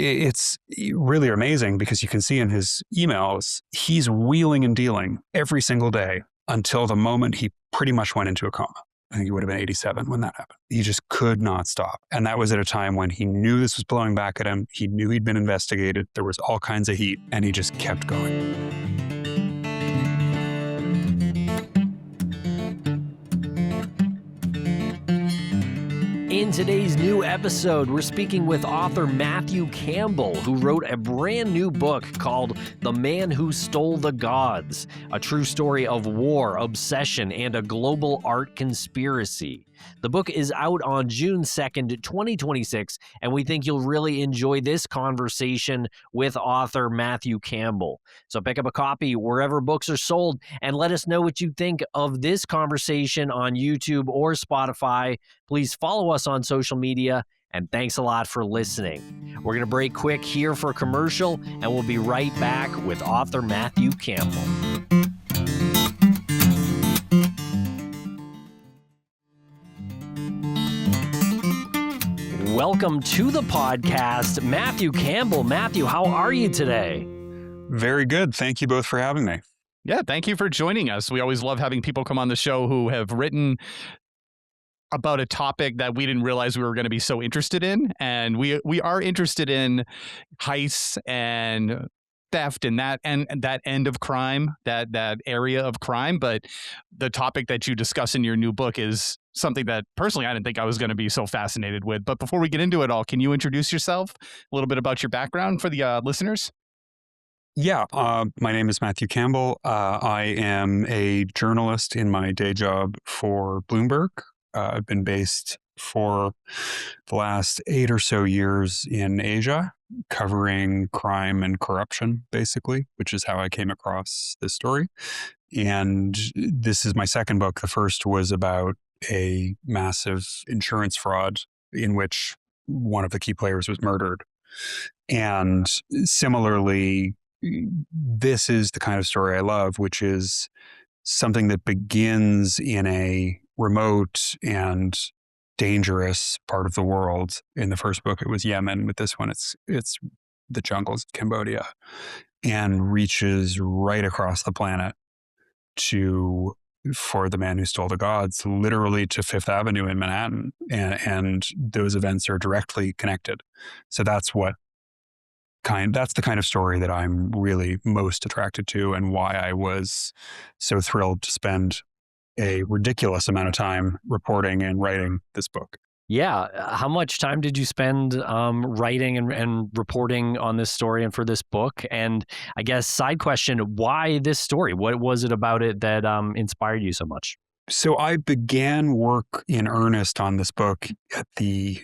it's really amazing because you can see in his emails, he's wheeling and dealing every single day until the moment he pretty much went into a coma. I think he would have been 87 when that happened. He just could not stop. And that was at a time when he knew this was blowing back at him. He knew he'd been investigated. There was all kinds of heat, and he just kept going. In today's new episode, we're speaking with author Matthew Campbell, who wrote a brand new book called The Man Who Stole the Gods, a true story of war, obsession, and a global art conspiracy. The book is out on June 2nd, 2026, and we think you'll really enjoy this conversation with author Matthew Campbell. So pick up a copy wherever books are sold and let us know what you think of this conversation on YouTube or Spotify. Please follow us on social media, and thanks a lot for listening. We're going to break quick here for a commercial, and we'll be right back with author Matthew Campbell. Welcome to the podcast, Matthew Campbell. Matthew, how are you today? Very good. Thank you both for having me. Yeah, thank you for joining us. We always love having people come on the show who have written about a topic that we didn't realize we were going to be so interested in. And we are interested in heists and theft and that end of crime, that area of crime. But the topic that you discuss in your new book is something that personally I didn't think I was going to be so fascinated with. But before we get into it all, can you introduce yourself, a little bit about your background for the listeners? Yeah, my name is Matthew Campbell. I am a journalist in my day job for Bloomberg. I've been based for the last 8 or so years in Asia, covering crime and corruption, basically, which is how I came across this story. And this is my second book. The first was about a massive insurance fraud in which one of the key players was murdered. And similarly, this is the kind of story I love, which is something that begins in a remote and dangerous part of the world. In the first book, it was Yemen. With this one, it's the jungles of Cambodia, and reaches right across the planet for The Man Who Stole the Gods, literally to Fifth Avenue in Manhattan. And those events are directly connected. So that's the kind of story that I'm really most attracted to, and why I was so thrilled to spend a ridiculous amount of time reporting and writing this book. Yeah. How much time did you spend writing and reporting on this story and for this book? And I guess side question, why this story? What was it about it that inspired you so much? So I began work in earnest on this book at the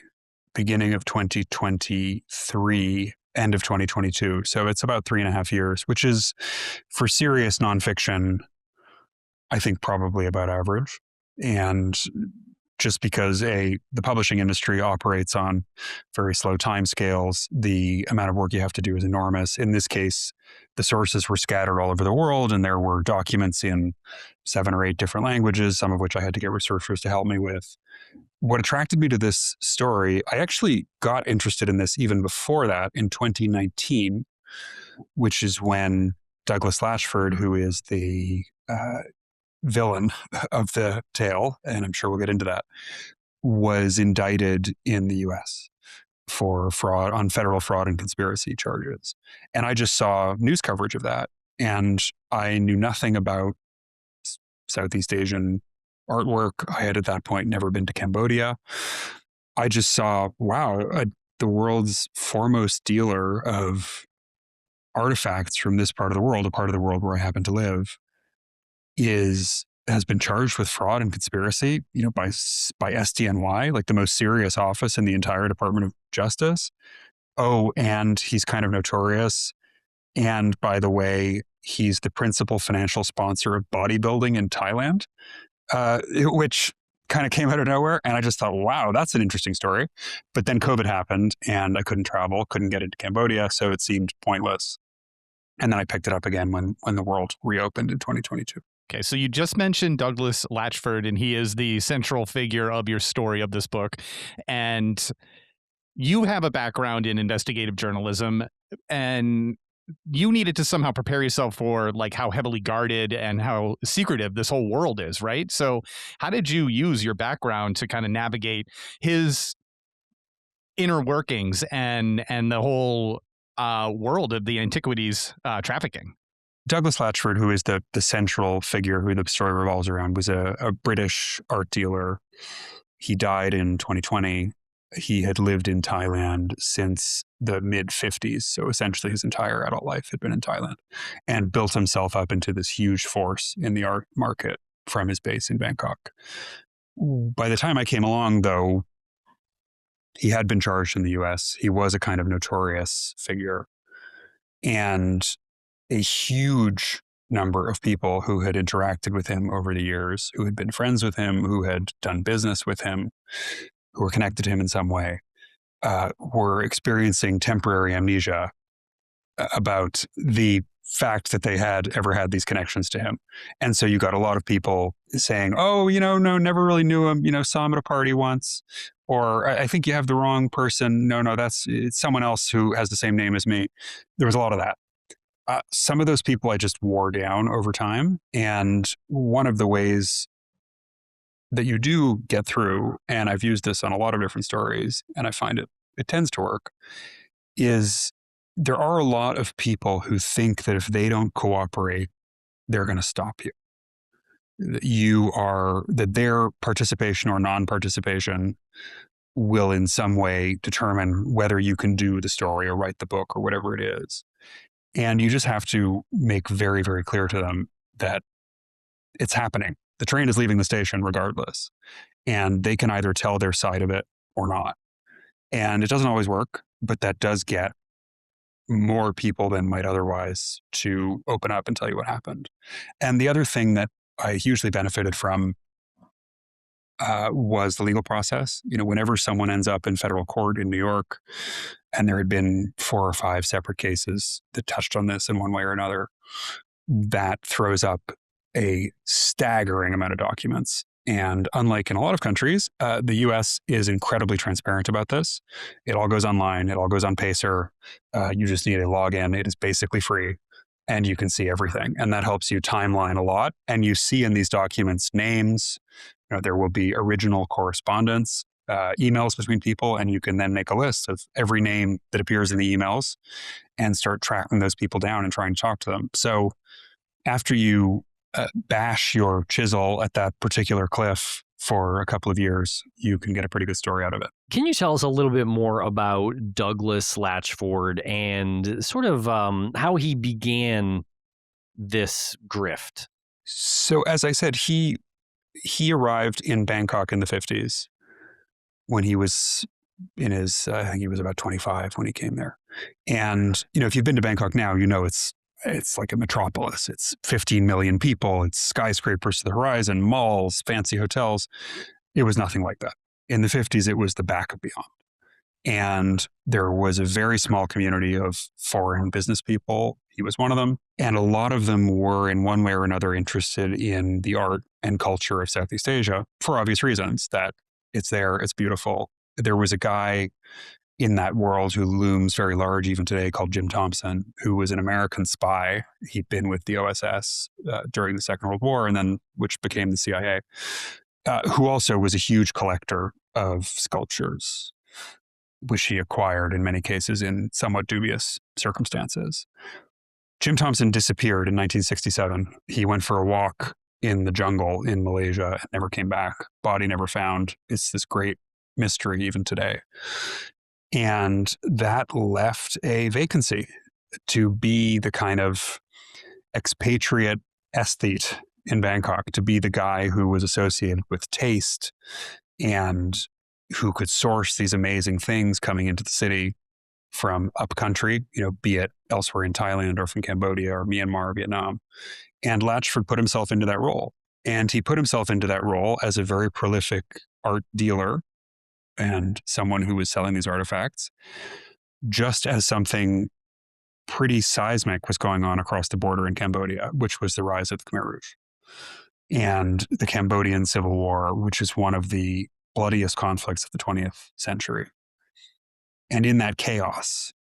beginning of 2023, end of 2022. So it's about 3.5 years, which is, for serious nonfiction, I think probably about average. And just because the publishing industry operates on very slow timescales, the amount of work you have to do is enormous. In this case, the sources were scattered all over the world, and there were documents in 7 or 8 different languages, some of which I had to get researchers to help me with. What attracted me to this story, I actually got interested in this even before that, in 2019, which is when Douglas Latchford, who is the villain of the tale, and I'm sure we'll get into that, was indicted in the US for fraud, on federal fraud and conspiracy charges. And I just saw news coverage of that, and I knew nothing about Southeast Asian artwork. I had at that point never been to Cambodia. I just saw, wow, the world's foremost dealer of artifacts from this part of the world, a part of the world where I happen to live, has been charged with fraud and conspiracy, by SDNY, like the most serious office in the entire Department of Justice. Oh, and he's kind of notorious. And by the way, he's the principal financial sponsor of bodybuilding in Thailand, which kind of came out of nowhere. And I just thought, wow, that's an interesting story. But then COVID happened, and I couldn't travel, couldn't get into Cambodia, so it seemed pointless. And then I picked it up again when the world reopened in 2022. Okay, so you just mentioned Douglas Latchford, and he is the central figure of your story of this book. And you have a background in investigative journalism, and you needed to somehow prepare yourself for like how heavily guarded and how secretive this whole world is, right? So how did you use your background to kind of navigate his inner workings and the whole world of the antiquities trafficking? Douglas Latchford, who is the central figure who the story revolves around, was a British art dealer. He died in 2020. He had lived in Thailand since the mid-50s. So essentially his entire adult life had been in Thailand, and built himself up into this huge force in the art market from his base in Bangkok. By the time I came along, though, he had been charged in the US. He was a kind of notorious figure. And a huge number of people who had interacted with him over the years, who had been friends with him, who had done business with him, who were connected to him in some way, were experiencing temporary amnesia about the fact that they had ever had these connections to him. And so you got a lot of people saying, oh, no, never really knew him, saw him at a party once. Or I think you have the wrong person. No, it's someone else who has the same name as me. There was a lot of that. Some of those people I just wore down over time. And one of the ways that you do get through, and I've used this on a lot of different stories, and I find it tends to work, is there are a lot of people who think that if they don't cooperate, they're going to stop you. That their participation or non-participation will in some way determine whether you can do the story or write the book or whatever it is. And you just have to make very, very clear to them that it's happening. The train is leaving the station regardless. And they can either tell their side of it or not. And it doesn't always work, but that does get more people than might otherwise to open up and tell you what happened. And the other thing that I hugely benefited from was the legal process. Whenever someone ends up in federal court in New York, and there had been 4 or 5 separate cases that touched on this in one way or another, that throws up a staggering amount of documents. And unlike in a lot of countries, the US is incredibly transparent about this. It all goes online. It all goes on Pacer. You just need a login. It is basically free. And you can see everything. And that helps you timeline a lot. And you see in these documents names. There will be original correspondence, emails between people, and you can then make a list of every name that appears in the emails and start tracking those people down and trying to talk to them. So after you bash your chisel at that particular cliff for a couple of years, you can get a pretty good story out of it. Can you tell us a little bit more about Douglas Latchford and sort of how he began this grift? So as I said, he arrived in Bangkok in the 50s when he was in his, I think he was about 25 when he came there. And, if you've been to Bangkok now, it's like a metropolis. It's 15 million people. It's skyscrapers to the horizon, malls, fancy hotels. It was nothing like that. In the 50s, it was the back of beyond. And there was a very small community of foreign business people. He was one of them. And a lot of them were in one way or another interested in the art and culture of Southeast Asia for obvious reasons, that it's there, it's beautiful. There was a guy in that world who looms very large even today called Jim Thompson, who was an American spy. He'd been with the OSS during the Second World War, and then which became the CIA, who also was a huge collector of sculptures, which he acquired in many cases in somewhat dubious circumstances. Jim Thompson disappeared in 1967. He went for a walk in the jungle in Malaysia and never came back. Body never found. It's this great mystery even today. And that left a vacancy to be the kind of expatriate aesthete in Bangkok, to be the guy who was associated with taste and who could source these amazing things coming into the city from upcountry, be it elsewhere in Thailand or from Cambodia or Myanmar or Vietnam. And Latchford put himself into that role. And he put himself into that role as a very prolific art dealer and someone who was selling these artifacts, just as something pretty seismic was going on across the border in Cambodia, which was the rise of the Khmer Rouge and the Cambodian Civil War, which is one of the bloodiest conflicts of the 20th century. And in that chaos,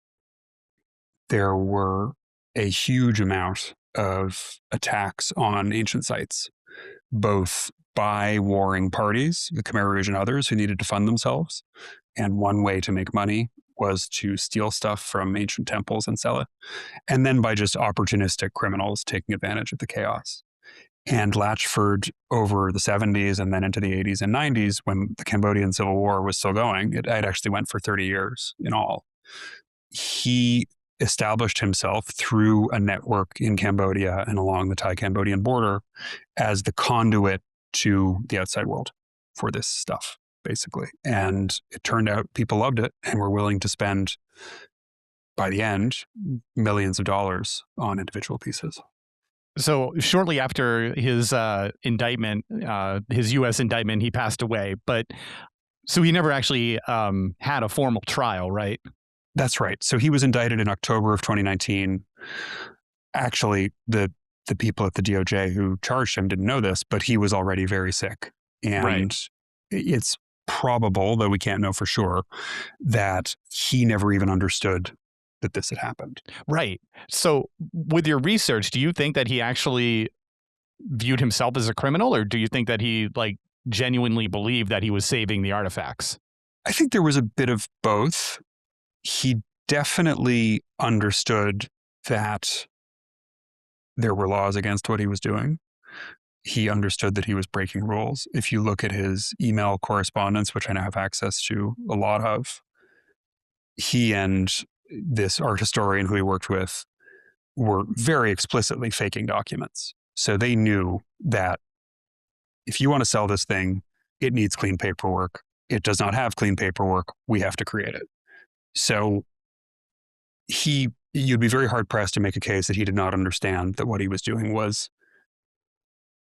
there were a huge amount of attacks on ancient sites, both by warring parties, the Khmer Rouge and others who needed to fund themselves. And one way to make money was to steal stuff from ancient temples and sell it. And then by just opportunistic criminals taking advantage of the chaos. And Latchford, over the 70s and then into the 80s and 90s, when the Cambodian Civil War was still going, it actually went for 30 years in all. He established himself through a network in Cambodia and along the Thai-Cambodian border as the conduit to the outside world for this stuff, basically. And it turned out people loved it and were willing to spend, by the end, millions of dollars on individual pieces. So shortly after his indictment, his U.S. indictment, he passed away. But so he never actually had a formal trial, right? That's right. So he was indicted in October of 2019. Actually, the people at the DOJ who charged him didn't know this, but he was already very sick. And it's probable, though we can't know for sure, that he never even understood that this had happened. Right. So with your research, do you think that he actually viewed himself as a criminal, or do you think that he genuinely believed that he was saving the artifacts? I think there was a bit of both. He definitely understood that there were laws against what he was doing. He understood that he was breaking rules. If you look at his email correspondence, which I now have access to a lot of, he and this art historian who he worked with were very explicitly faking documents. So they knew that if you want to sell this thing, it needs clean paperwork. It does not have clean paperwork. We have to create it. So you'd be very hard pressed to make a case that he did not understand that what he was doing was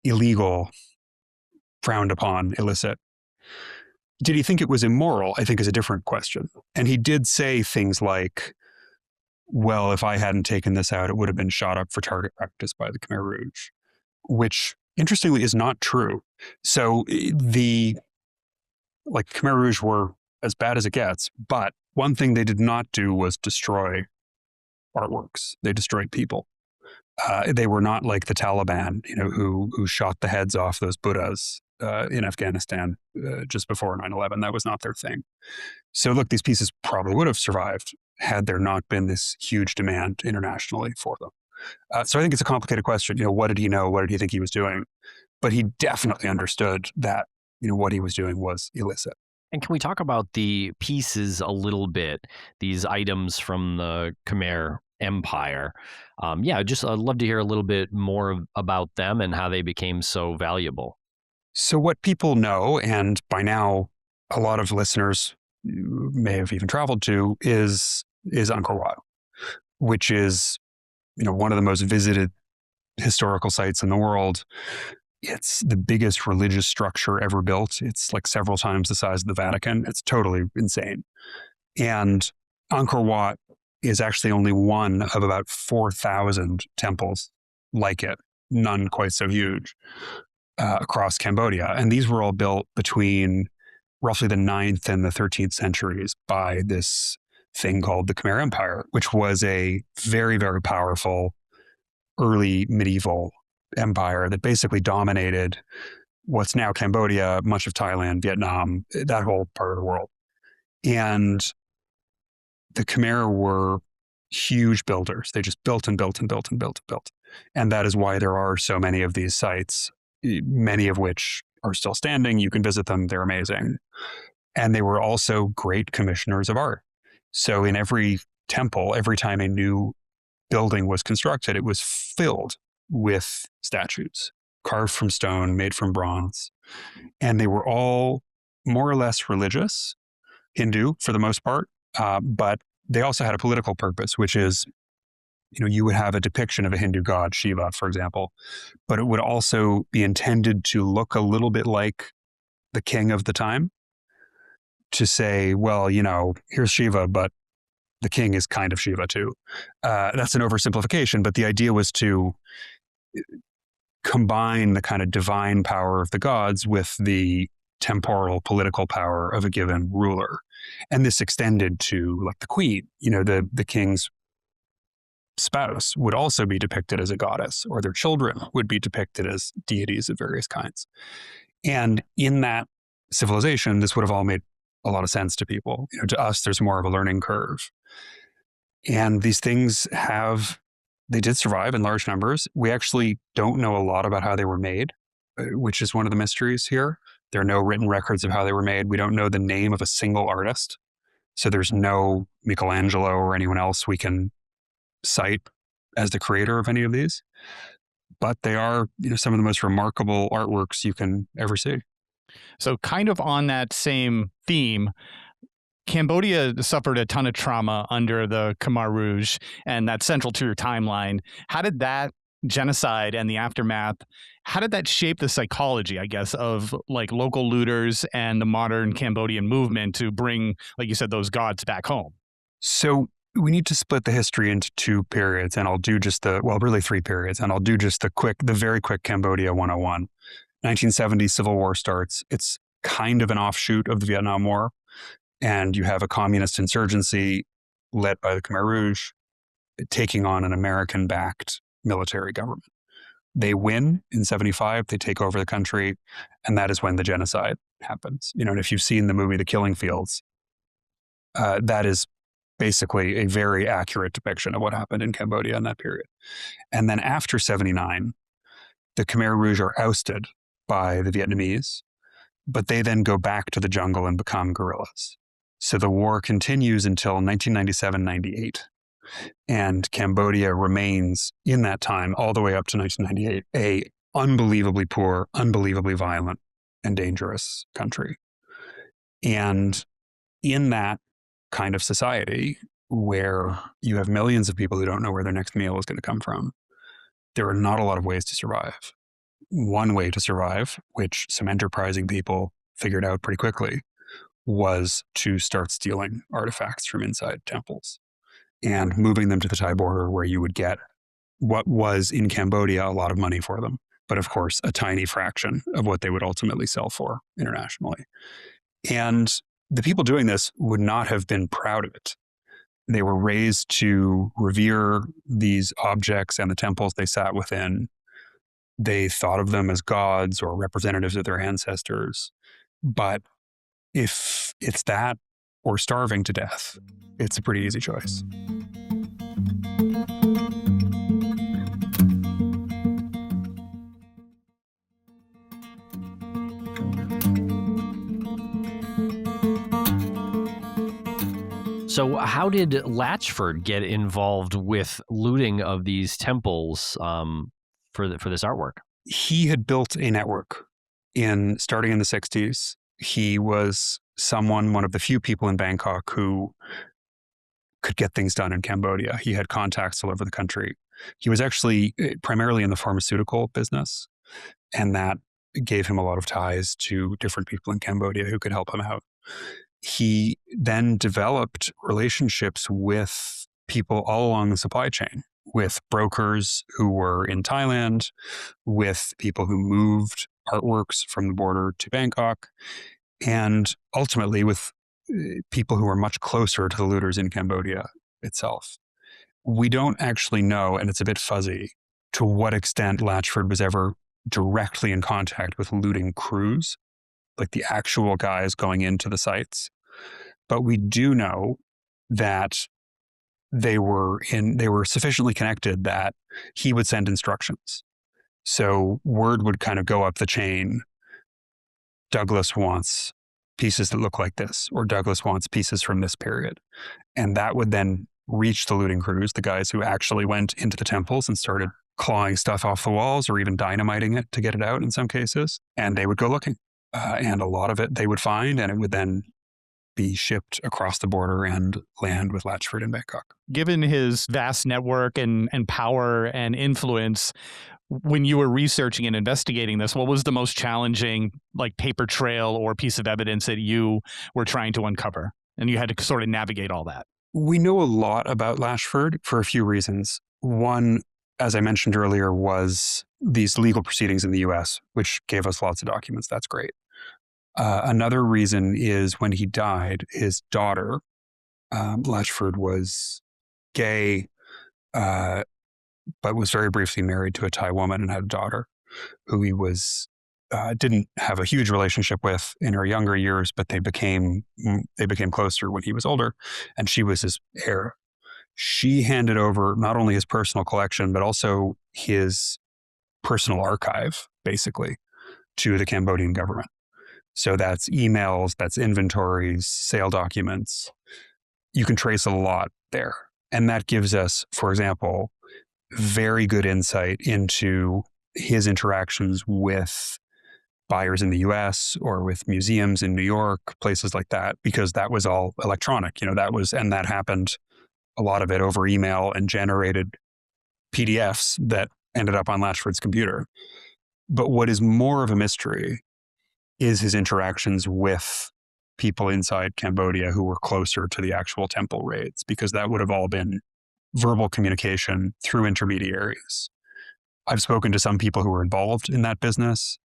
illegal, frowned upon, illicit. Did he think it was immoral? I think is a different question. And he did say things like, well, if I hadn't taken this out, it would have been shot up for target practice by the Khmer Rouge, which interestingly is not true. So the Khmer Rouge were as bad as it gets, but one thing they did not do was destroy artworks. They destroyed people. They were not like the Taliban, who shot the heads off those Buddhas in Afghanistan just before 9/11. That was not their thing. So look, these pieces probably would have survived had there not been this huge demand internationally for them. So I think it's a complicated question. What did he know? What did he think he was doing? But he definitely understood that, what he was doing was illicit. And can we talk about the pieces a little bit, these items from the Khmer Empire? I'd love to hear a little bit more about them and how they became so valuable. So what people know, and by now a lot of listeners may have even traveled to, is Angkor Wat, which is, one of the most visited historical sites in the world. It's the biggest religious structure ever built. It's several times the size of the Vatican. It's totally insane. And Angkor Wat is actually only one of about 4,000 temples like it, none quite so huge, across Cambodia. And these were all built between roughly the 9th and the 13th centuries by this thing called the Khmer Empire, which was a very, very powerful early medieval empire that basically dominated what's now Cambodia, much of Thailand, Vietnam, that whole part of the world. And the Khmer were huge builders. They just built and built and built and built and built. And that is why there are so many of these sites, many of which are still standing. You can visit them. They're amazing. And they were also great commissioners of art. So in every temple, every time a new building was constructed, it was filled with statues carved from stone, made from bronze. And they were all more or less religious, Hindu for the most part, but they also had a political purpose, which is, you would have a depiction of a Hindu god, Shiva, for example, but it would also be intended to look a little bit like the king of the time, to say, well, here's Shiva, but the king is kind of Shiva too. That's an oversimplification, but the idea was to combine the kind of divine power of the gods with the temporal political power of a given ruler. And this extended to like the queen, the king's spouse would also be depicted as a goddess, or their children would be depicted as deities of various kinds. And in that civilization, this would have all made a lot of sense to people. To us, there's more of a learning curve. And these things they did survive in large numbers. We actually don't know a lot about how they were made, which is one of the mysteries here. There are no written records of how they were made. We don't know the name of a single artist. So there's no Michelangelo or anyone else we can cite as the creator of any of these. But they are, some of the most remarkable artworks you can ever see. So kind of on that same theme, Cambodia suffered a ton of trauma under the Khmer Rouge, and that's central to your timeline. How did that genocide and the aftermath, how did that shape the psychology, I guess, of like local looters and the modern Cambodian movement to bring, like you said, those gods back home? So we need to split the history into two periods, and I'll do just really three periods, and I'll do just the very quick Cambodia 101. 1970 Civil War starts. It's kind of an offshoot of the Vietnam War, and you have a communist insurgency led by the Khmer Rouge taking on an American-backed military government. They win in 75, they take over the country, and that is when the genocide happens. And if you've seen the movie The Killing Fields, that is basically a very accurate depiction of what happened in Cambodia in that period. And then after 79, the Khmer Rouge are ousted by the Vietnamese, but they then go back to the jungle and become guerrillas. So the war continues until 1997-98. And Cambodia remains, in that time, all the way up to 1998, a unbelievably poor, unbelievably violent, and dangerous country. And in that kind of society, where you have millions of people who don't know where their next meal is going to come from, there are not a lot of ways to survive. One way to survive, which some enterprising people figured out pretty quickly, was to start stealing artifacts from inside temples and moving them to the Thai border, where you would get what was in Cambodia a lot of money for them, but of course a tiny fraction of what they would ultimately sell for internationally. And the people doing this would not have been proud of it. They were raised to revere these objects and the temples they sat within. They thought of them as gods or representatives of their ancestors. But if it's that or starving to death, it's a pretty easy choice. So how did Latchford get involved with looting of these temples for this artwork? He had built a network starting in the 60s. He was one of the few people in Bangkok who could get things done in Cambodia. He had contacts all over the country. He was actually primarily in the pharmaceutical business, and that gave him a lot of ties to different people in Cambodia who could help him out. He then developed relationships with people all along the supply chain, with brokers who were in Thailand, with people who moved artworks from the border to Bangkok, and ultimately with people who were much closer to the looters in Cambodia itself. We don't actually know, and it's a bit fuzzy, to what extent Latchford was ever directly in contact with looting crews, like the actual guys going into the sites. But we do know that they were sufficiently connected that he would send instructions. So word would kind of go up the chain. Douglas wants pieces that look like this, or Douglas wants pieces from this period. And that would then reach the looting crews, the guys who actually went into the temples and started clawing stuff off the walls or even dynamiting it to get it out in some cases. And they would go looking. And a lot of it they would find, and it would then be shipped across the border and land with Latchford in Bangkok. Given his vast network and power and influence, when you were researching and investigating this, what was the most challenging, like, paper trail or piece of evidence that you were trying to uncover? And you had to sort of navigate all that. We know a lot about Latchford for a few reasons. One, as I mentioned earlier, was these legal proceedings in the US, which gave us lots of documents. That's great. Another reason is when he died, his daughter, Latchford, was gay, but was very briefly married to a Thai woman and had a daughter who he was didn't have a huge relationship with in her younger years, but they became closer when he was older, and she was his heir. She handed over not only his personal collection, but also his personal archive, basically, to the Cambodian government. So that's emails, that's inventories, sale documents. You can trace a lot there. And that gives us, for example, very good insight into his interactions with buyers in the US or with museums in New York, places like that, because that was all electronic. That happened, a lot of it over email, and generated PDFs that ended up on Latchford's computer. But what is more of a mystery is his interactions with people inside Cambodia who were closer to the actual temple raids, because that would have all been verbal communication through intermediaries. I've spoken to some people who were involved in that business.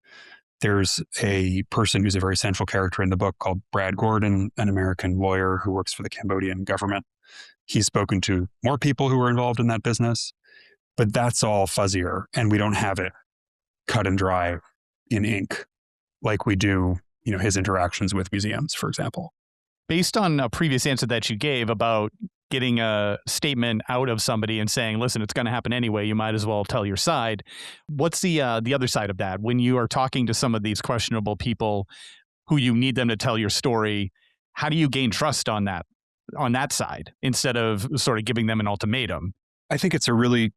There's a person who's a very central character in the book called Brad Gordon, an American lawyer who works for the Cambodian government. He's spoken to more people who were involved in that business, but that's all fuzzier, and we don't have it cut and dry in ink like we do, his interactions with museums, for example. Based on a previous answer that you gave about getting a statement out of somebody and saying, listen, it's going to happen anyway, you might as well tell your side. What's the other side of that? When you are talking to some of these questionable people who you need them to tell your story, how do you gain trust on that side instead of sort of giving them an ultimatum? I think it's a really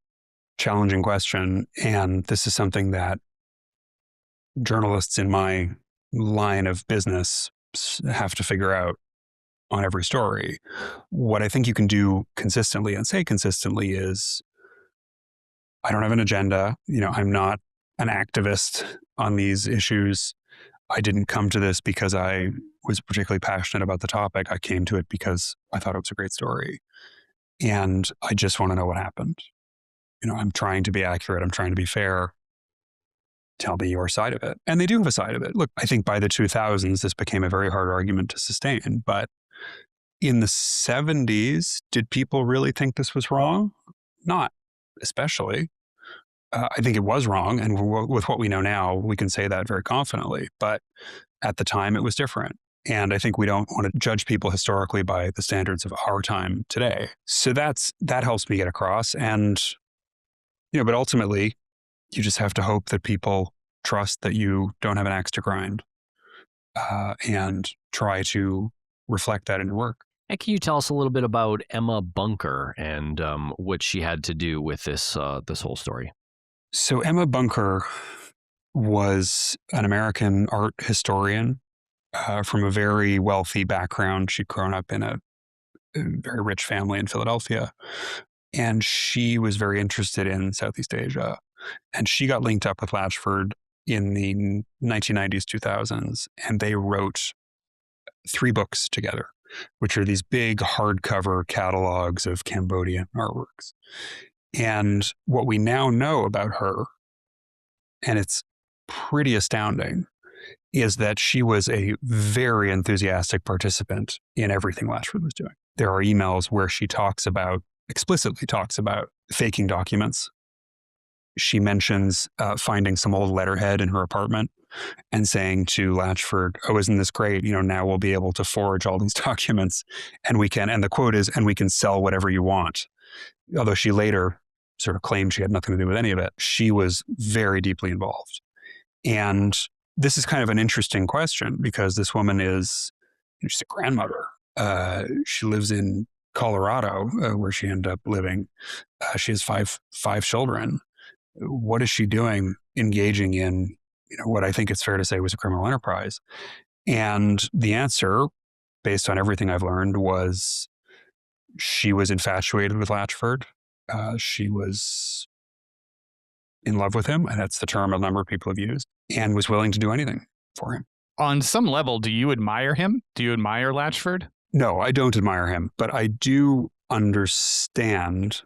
challenging question. And this is something that journalists in my line of business have to figure out on every story. What I think you can do consistently and say consistently is, I don't have an agenda. I'm not an activist on these issues. I didn't come to this because I was particularly passionate about the topic. I came to it because I thought it was a great story. And I just want to know what happened. I'm trying to be accurate. I'm trying to be fair. Tell me your side of it. And they do have a side of it. Look, I think by the 2000s, this became a very hard argument to sustain. But in the 70s, did people really think this was wrong? Not especially. I think it was wrong. And with what we know now, we can say that very confidently. But at the time, it was different. And I think we don't want to judge people historically by the standards of our time today. So that helps me get across. And, but ultimately, you just have to hope that people trust that you don't have an axe to grind, and try to reflect that in your work. And can you tell us a little bit about Emma Bunker and what she had to do with this whole story? So Emma Bunker was an American art historian from a very wealthy background. She'd grown up in a very rich family in Philadelphia, and she was very interested in Southeast Asia. And she got linked up with Latchford in the 1990s, 2000s, and they wrote 3 books together, which are these big hardcover catalogs of Cambodian artworks. And what we now know about her, and it's pretty astounding, is that she was a very enthusiastic participant in everything Latchford was doing. There are emails where she explicitly talks about faking documents. She mentions finding some old letterhead in her apartment and saying to Latchford, "Oh, isn't this great? Now we'll be able to forge all these documents, and the quote is, and we can sell whatever you want." Although she later sort of claimed she had nothing to do with any of it, she was very deeply involved. And this is kind of an interesting question because this woman she's a grandmother. She lives in Colorado, where she ended up living. She has five children. What is she doing engaging in, what I think it's fair to say was a criminal enterprise? And the answer, based on everything I've learned, was she was infatuated with Latchford. She was in love with him, and that's the term a number of people have used, and was willing to do anything for him. On some level, do you admire him? Do you admire Latchford? No, I don't admire him, but I do understand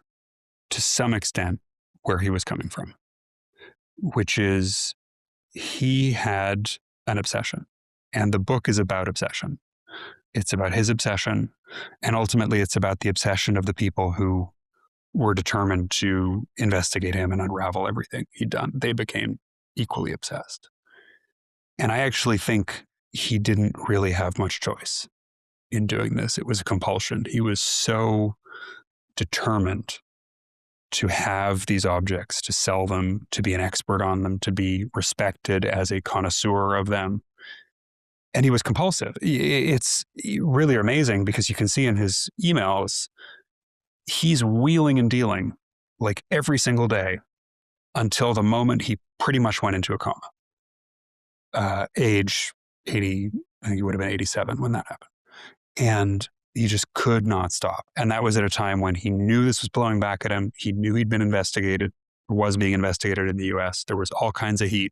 to some extent where he was coming from, which is he had an obsession. And the book is about obsession. It's about his obsession. And ultimately, it's about the obsession of the people who were determined to investigate him and unravel everything he'd done. They became equally obsessed. And I actually think he didn't really have much choice in doing this. It was a compulsion. He was so determined to have these objects, to sell them, to be an expert on them, to be respected as a connoisseur of them. And he was compulsive. It's really amazing because you can see in his emails, he's wheeling and dealing like every single day until the moment he pretty much went into a coma. Age 80, I think he would have been 87 when that happened. And he just could not stop. And that was at a time when he knew this was blowing back at him. He knew he'd been investigated, was being investigated in the US. There was all kinds of heat,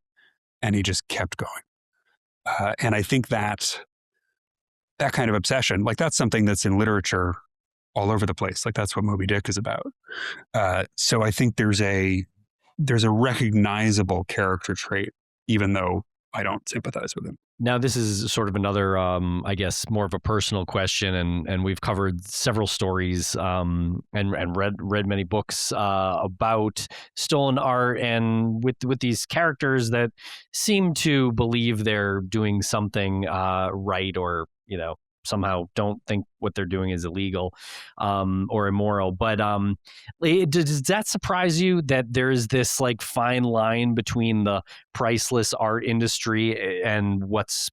and he just kept going. And I think that kind of obsession, like that's something that's in literature all over the place. Like that's what Moby Dick is about. So I think there's a recognizable character trait, even though I don't sympathize with him. Now, this is sort of another, I guess, more of a personal question, and we've covered several stories and read many books about stolen art, and with these characters that seem to believe they're doing something right, or somehow don't think what they're doing is illegal or immoral. But does that surprise you that there's this like fine line between the priceless art industry and what's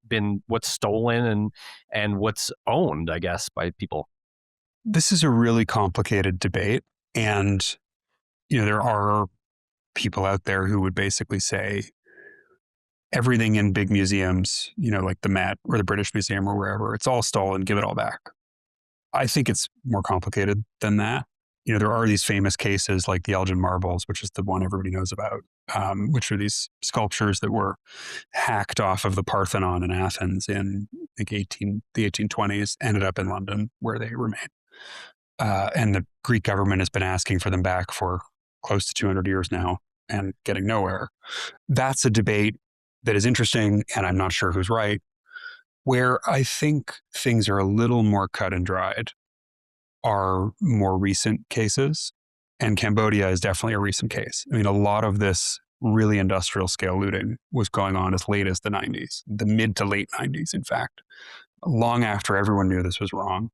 stolen and what's owned, I guess, by people? This is a really complicated debate. And, there are people out there who would basically say, everything in big museums, like the Met or the British Museum or wherever, it's all stolen, give it all back. I think it's more complicated than that. There are these famous cases like the Elgin Marbles, which is the one everybody knows about, which are these sculptures that were hacked off of the Parthenon in Athens in the 1820s, ended up in London where they remain. And the Greek government has been asking for them back for close to 200 years now and getting nowhere. That's a debate that is interesting, and I'm not sure who's right. Where I think things are a little more cut and dried are more recent cases, and Cambodia is definitely a recent case. I mean, a lot of this really industrial scale looting was going on as late as the 90s, the mid to late 90s, in fact, long after everyone knew this was wrong,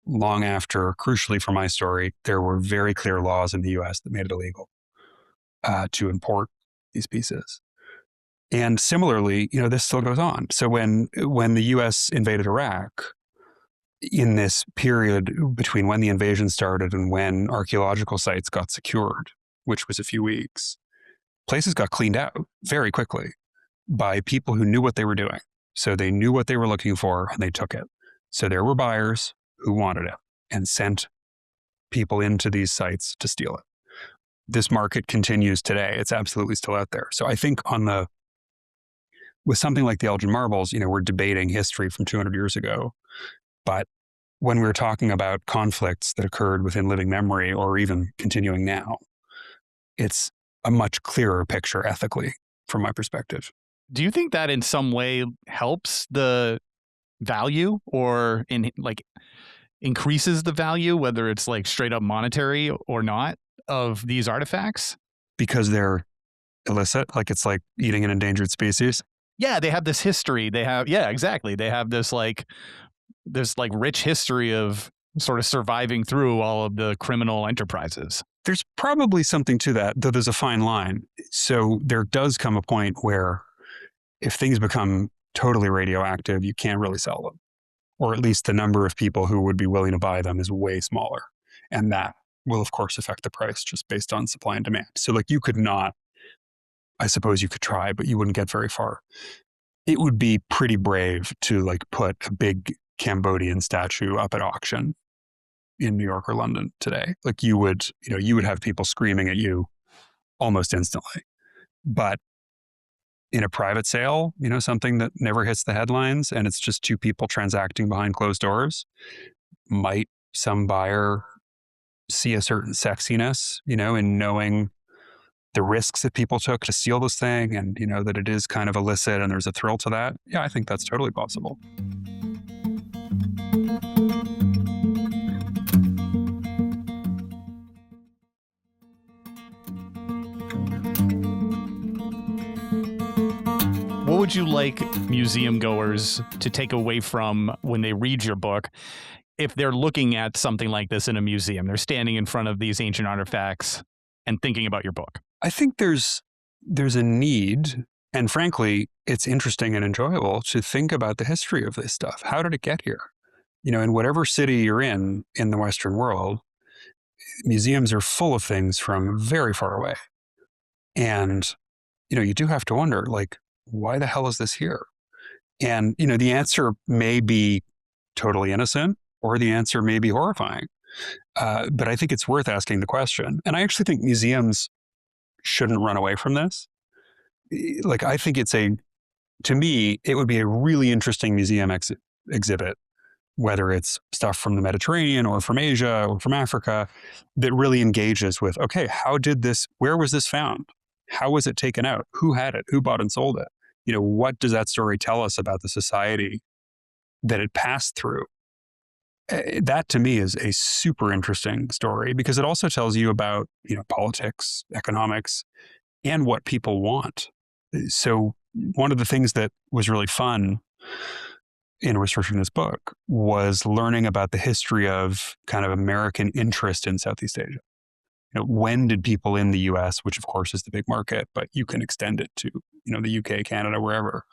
long after, crucially for my story, there were very clear laws in the US that made it illegal to import these pieces. And similarly, this still goes on. So when the US invaded Iraq, in this period between when the invasion started and when archaeological sites got secured, which was a few weeks, places got cleaned out very quickly by people who knew what they were doing. So they knew what they were looking for and they took it. So there were buyers who wanted it and sent people into these sites to steal it. This market continues today. It's absolutely still out there. So I think with something like the Elgin Marbles, we're debating history from 200 years ago. But when we're talking about conflicts that occurred within living memory or even continuing now, it's a much clearer picture ethically from my perspective. Do you think that in some way helps the value or increases the value, whether it's like straight up monetary or not, of these artifacts? Because they're illicit, like it's like eating an endangered species? Yeah, they have this history. Exactly. They have this rich history of sort of surviving through all of the criminal enterprises. There's probably something to that, though there's a fine line. So there does come a point where if things become totally radioactive, you can't really sell them. Or at least the number of people who would be willing to buy them is way smaller. And that will, of course, affect the price just based on supply and demand. So you could not, I suppose you could try, but you wouldn't get very far. It would be pretty brave to put a big Cambodian statue up at auction in New York or London today. You would have people screaming at you almost instantly. But in a private sale, something that never hits the headlines and it's just two people transacting behind closed doors, might some buyer see a certain sexiness, in knowing the risks that people took to steal this thing, and that it is kind of illicit and there's a thrill to that. Yeah, I think that's totally possible. What would you like museum goers to take away from when they read your book? If they're looking at something like this in a museum, they're standing in front of these ancient artifacts and thinking about your book. I think there's a need, and frankly, it's interesting and enjoyable to think about the history of this stuff. How did it get here? In whatever city you're in the Western world, museums are full of things from very far away. And, you do have to wonder, like, why the hell is this here? And, the answer may be totally innocent, or the answer may be horrifying. But I think it's worth asking the question. And I actually think museums shouldn't run away from this. Like, I think to me, it would be a really interesting museum exhibit, whether it's stuff from the Mediterranean or from Asia or from Africa, that really engages with, okay, where was this found? How was it taken out? Who had it? Who bought and sold it? What does that story tell us about the society that it passed through? That to me is a super interesting story, because it also tells you about, politics, economics, and what people want. So one of the things that was really fun in researching this book was learning about the history of kind of American interest in Southeast Asia. When did people in the US, which of course is the big market, but you can extend it to, the UK, Canada, wherever.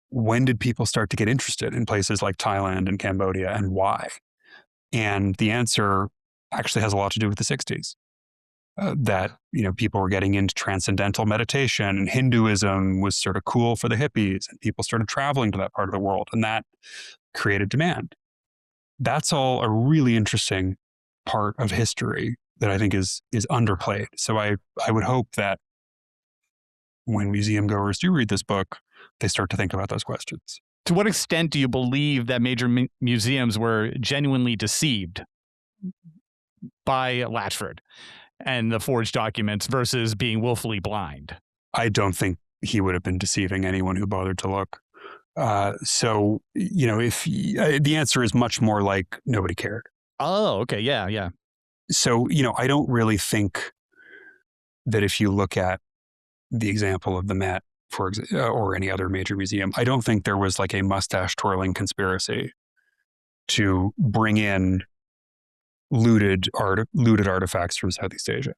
When did people start to get interested in places like Thailand and Cambodia, and why? And the answer actually has a lot to do with the 60s. That, people were getting into transcendental meditation, and Hinduism was sort of cool for the hippies, and people started traveling to that part of the world, and that created demand. That's all a really interesting part of history that I think is underplayed. So I would hope that when museum goers do read this book, they start to think about those questions. To what extent do you believe that major museums were genuinely deceived by Latchford and the forged documents versus being willfully blind? I don't think he would have been deceiving anyone who bothered to look. So, if the answer is much more like nobody cared. Oh, okay. Yeah. So, I don't really think that if you look at the example of the Met, or any other major museum, I don't think there was like a mustache twirling conspiracy to bring in looted artifacts from Southeast Asia.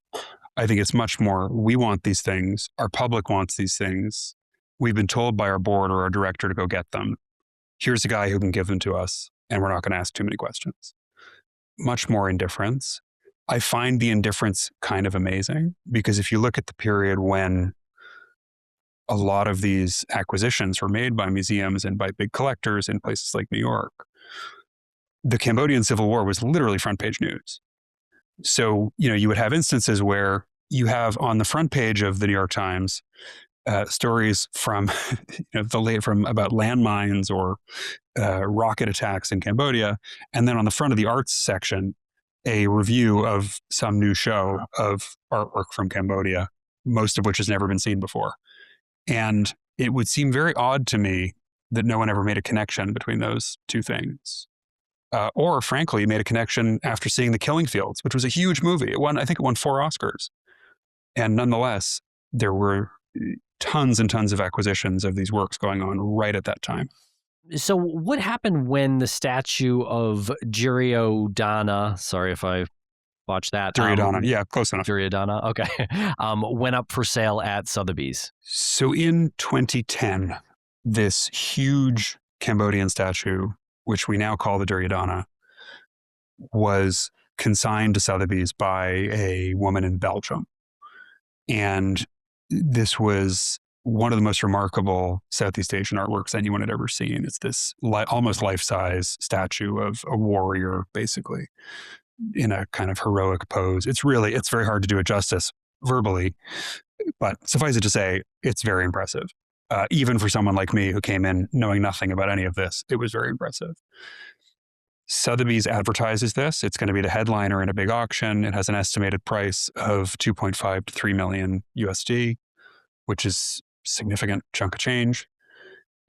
I think it's much more, we want these things, our public wants these things, we've been told by our board or our director to go get them. Here's a guy who can give them to us, and we're not going to ask too many questions. Much more indifference. I find the indifference kind of amazing, because if you look at the period when a lot of these acquisitions were made by museums and by big collectors in places like New York, the Cambodian Civil War was literally front page news. So, you would have instances where you have on the front page of the New York Times stories from, from about landmines or rocket attacks in Cambodia. And then on the front of the arts section, a review of some new show of artwork from Cambodia, most of which has never been seen before. And it would seem very odd to me that no one ever made a connection between those two things. Or frankly, made a connection after seeing The Killing Fields, which was a huge movie. I think it won 4 Oscars. And nonetheless, there were tons and tons of acquisitions of these works going on right at that time. So what happened when the statue of Duryodhana, sorry if I botched that. Duryodhana, yeah, close enough. Duryodhana, okay. Went up for sale at Sotheby's. So in 2010, this huge Cambodian statue, which we now call the Duryodhana, was consigned to Sotheby's by a woman in Belgium. And this was one of the most remarkable Southeast Asian artworks anyone had ever seen. It's this almost life-size statue of a warrior, basically, in a kind of heroic pose. It's very hard to do it justice verbally, but suffice it to say, it's very impressive. Even for someone like me who came in knowing nothing about any of this, it was very impressive. Sotheby's advertises this. It's going to be the headliner in a big auction. It has an estimated price of 2.5 to 3 million USD, which is a significant chunk of change.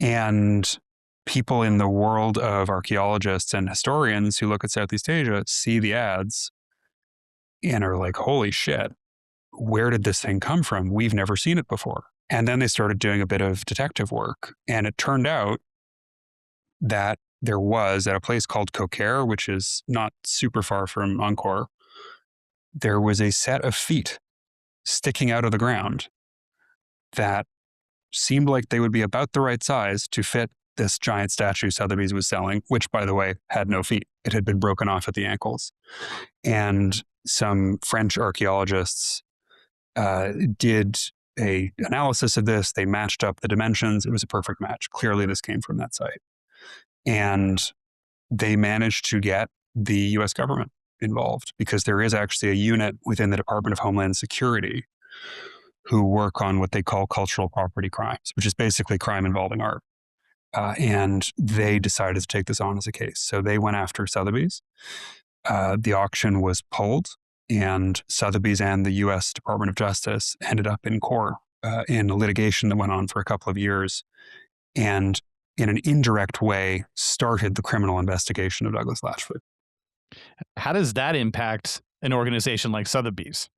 And people in the world of archaeologists and historians who look at Southeast Asia see the ads and are like, holy shit, where did this thing come from? We've never seen it before. And then they started doing a bit of detective work. And it turned out that there was, at a place called Coquer, which is not super far from Angkor, there was a set of feet sticking out of the ground that seemed like they would be about the right size to fit this giant statue Sotheby's was selling, which, by the way, had no feet. It had been broken off at the ankles. And some French archaeologists did an analysis of this. They matched up the dimensions. It was a perfect match. Clearly, this came from that site. And they managed to get the US government involved because there is actually a unit within the Department of Homeland Security who work on what they call cultural property crimes, which is basically crime involving art. And they decided to take this on as a case. So they went after Sotheby's. The auction was pulled, and Sotheby's and the US Department of Justice ended up in court in a litigation that went on for a couple of years. And in an indirect way, started the criminal investigation of Douglas Latchford. How does that impact an organization like Sotheby's?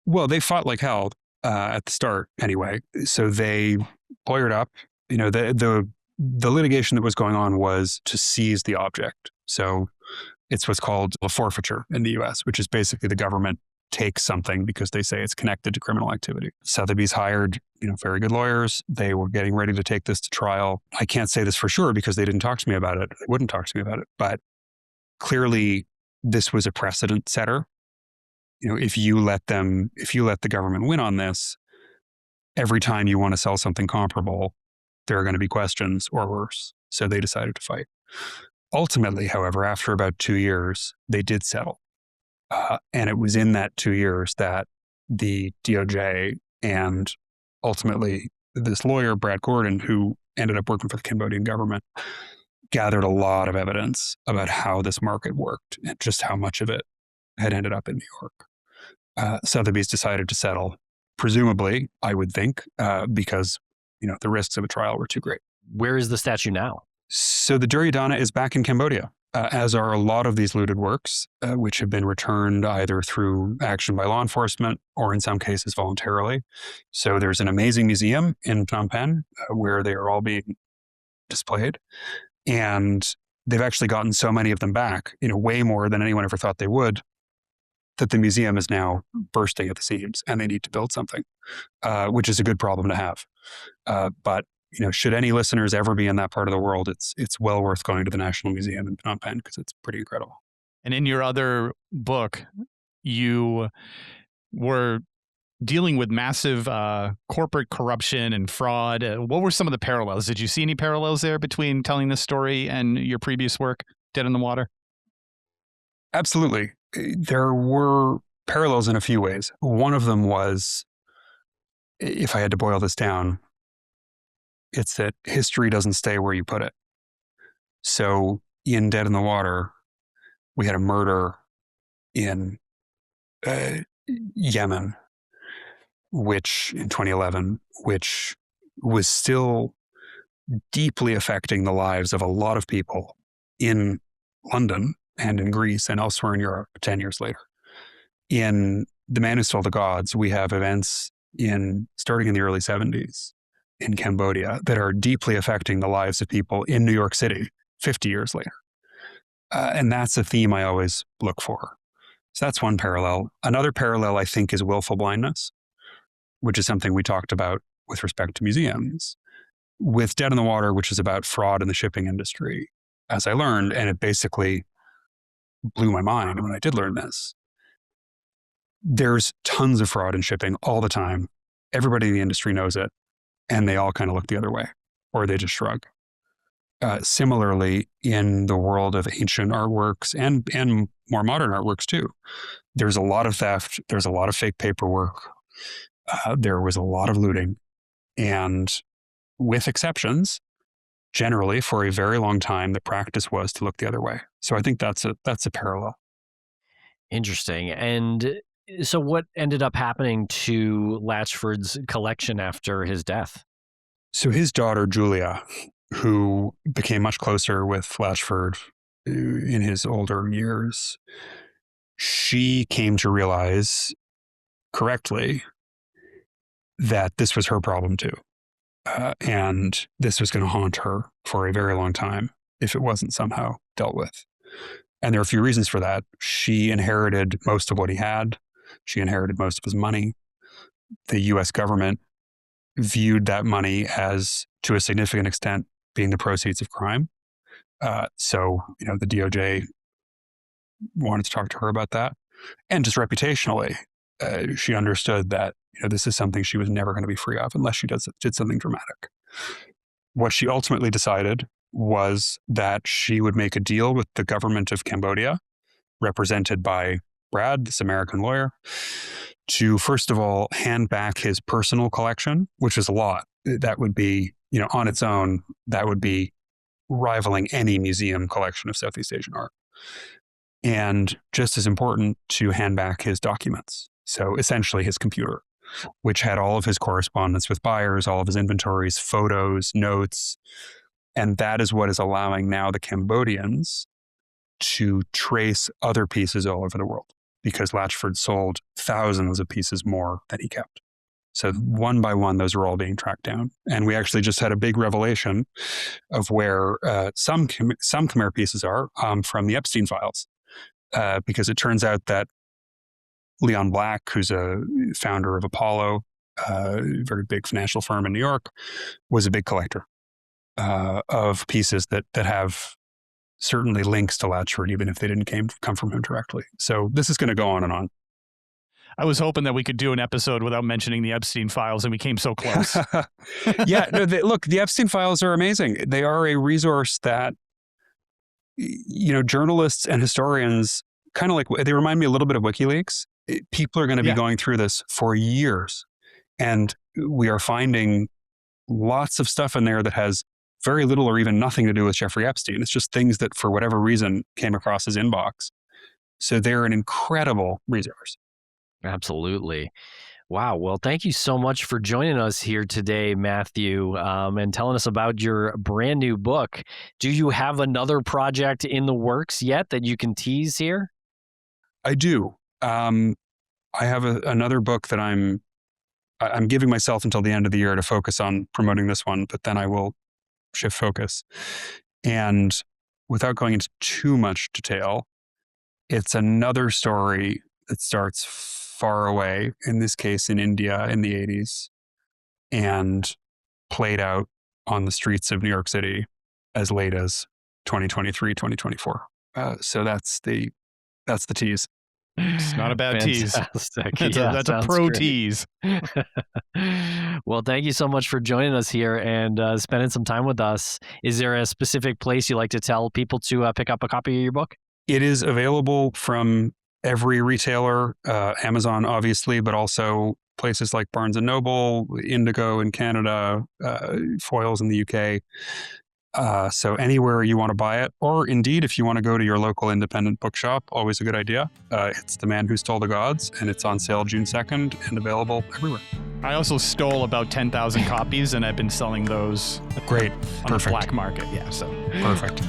Well, they fought like hell at the start anyway. So they lawyered up. The litigation that was going on was to seize the object. So it's what's called a forfeiture in the US, which is basically the government takes something because they say it's connected to criminal activity. Sotheby's hired, very good lawyers. They were getting ready to take this to trial. I can't say this for sure because they didn't talk to me about it. They wouldn't talk to me about it. But clearly, this was a precedent setter. If you let the government win on this, every time you want to sell something comparable, there are going to be questions or worse. So they decided to fight. Ultimately, however, after about 2 years, they did settle. And it was in that 2 years that the DOJ and ultimately this lawyer, Brad Gordon, who ended up working for the Cambodian government, gathered a lot of evidence about how this market worked and just how much of it had ended up in New York. Sotheby's decided to settle, presumably, I would think, because the risks of a trial were too great. Where is the statue now? So the Duryodhana is back in Cambodia. As are a lot of these looted works, which have been returned either through action by law enforcement or in some cases voluntarily. So there's an amazing museum in Phnom Penh where they are all being displayed. And they've actually gotten so many of them back, way more than anyone ever thought they would, that the museum is now bursting at the seams and they need to build something, which is a good problem to have. But should any listeners ever be in that part of the world, it's well worth going to the National Museum in Phnom Penh because it's pretty incredible. And in your other book, you were dealing with massive corporate corruption and fraud. What were some of the parallels? Did you see any parallels there between telling this story and your previous work, Dead in the Water? Absolutely. There were parallels in a few ways. One of them was, if I had to boil this down, it's that history doesn't stay where you put it. So in Dead in the Water, we had a murder in Yemen, which in 2011, which was still deeply affecting the lives of a lot of people in London and in Greece and elsewhere in Europe 10 years later. In The Man Who Stole the Gods, we have events starting in the early 70s in Cambodia that are deeply affecting the lives of people in New York City 50 years later. And that's a theme I always look for. So that's one parallel. Another parallel, I think, is willful blindness, which is something we talked about with respect to museums. With Dead in the Water, which is about fraud in the shipping industry, as I learned, and it basically blew my mind when I did learn this, there's tons of fraud in shipping all the time. Everybody in the industry knows it. And they all kind of look the other way, or they just shrug. Similarly, in the world of ancient artworks and more modern artworks too, there's a lot of theft. There's a lot of fake paperwork. There was a lot of looting. And with exceptions, generally, for a very long time, the practice was to look the other way. So I think that's a parallel. Interesting. And so what ended up happening to Latchford's collection after his death? So his daughter, Julia, who became much closer with Latchford in his older years, she came to realize correctly that this was her problem too. And this was going to haunt her for a very long time if it wasn't somehow dealt with. And there are a few reasons for that. She inherited most of what he had. She inherited most of his money. The US government viewed that money as, to a significant extent, being the proceeds of crime. So, the DOJ wanted to talk to her about that. And just reputationally, she understood that this is something she was never going to be free of unless she did something dramatic. What she ultimately decided was that she would make a deal with the government of Cambodia, represented by Brad, this American lawyer, to first of all hand back his personal collection, which is a lot. That would be, on its own, that would be rivaling any museum collection of Southeast Asian art. And just as important, to hand back his documents. So essentially his computer, which had all of his correspondence with buyers, all of his inventories, photos, notes. And that is what is allowing now the Cambodians to trace other pieces all over the world, because Latchford sold thousands of pieces more than he kept. So one by one, those are all being tracked down. And we actually just had a big revelation of where some Khmer pieces are from the Epstein files, because it turns out that Leon Black, who's a founder of Apollo, a very big financial firm in New York, was a big collector of pieces that have certainly links to Latchford, even if they didn't come from him directly. So this is going to go on and on. I was hoping that we could do an episode without mentioning the Epstein files, and we came so close. Yeah, no, look, the Epstein files are amazing. They are a resource that, journalists and historians kind of they remind me a little bit of WikiLeaks. People are going to be going through this for years. And we are finding lots of stuff in there that has very little or even nothing to do with Jeffrey Epstein. It's just things that, for whatever reason, came across his inbox. So they're an incredible resource. Absolutely. Wow. Well, thank you so much for joining us here today, Matthew, and telling us about your brand new book. Do you have another project in the works yet that you can tease here? I do. I have another book that I'm giving myself until the end of the year to focus on promoting this one, but then I will shift focus. And without going into too much detail, it's another story that starts far away, in this case in India in the 80s, and played out on the streets of New York City as late as 2023, 2024. So that's the tease. It's not a bad tease. That's a pro great. Tease. Well, thank you so much for joining us here and spending some time with us. Is there a specific place you like to tell people to pick up a copy of your book? It is available from every retailer, Amazon, obviously, but also places like Barnes & Noble, Indigo in Canada, Foyles in the UK. So anywhere you want to buy it, or indeed, if you want to go to your local independent bookshop, always a good idea. It's The Man Who Stole the Gods, and it's on sale June 2nd and available everywhere. I also stole about 10,000 copies, and I've been selling those. Great. On the black market. Yeah, so perfect.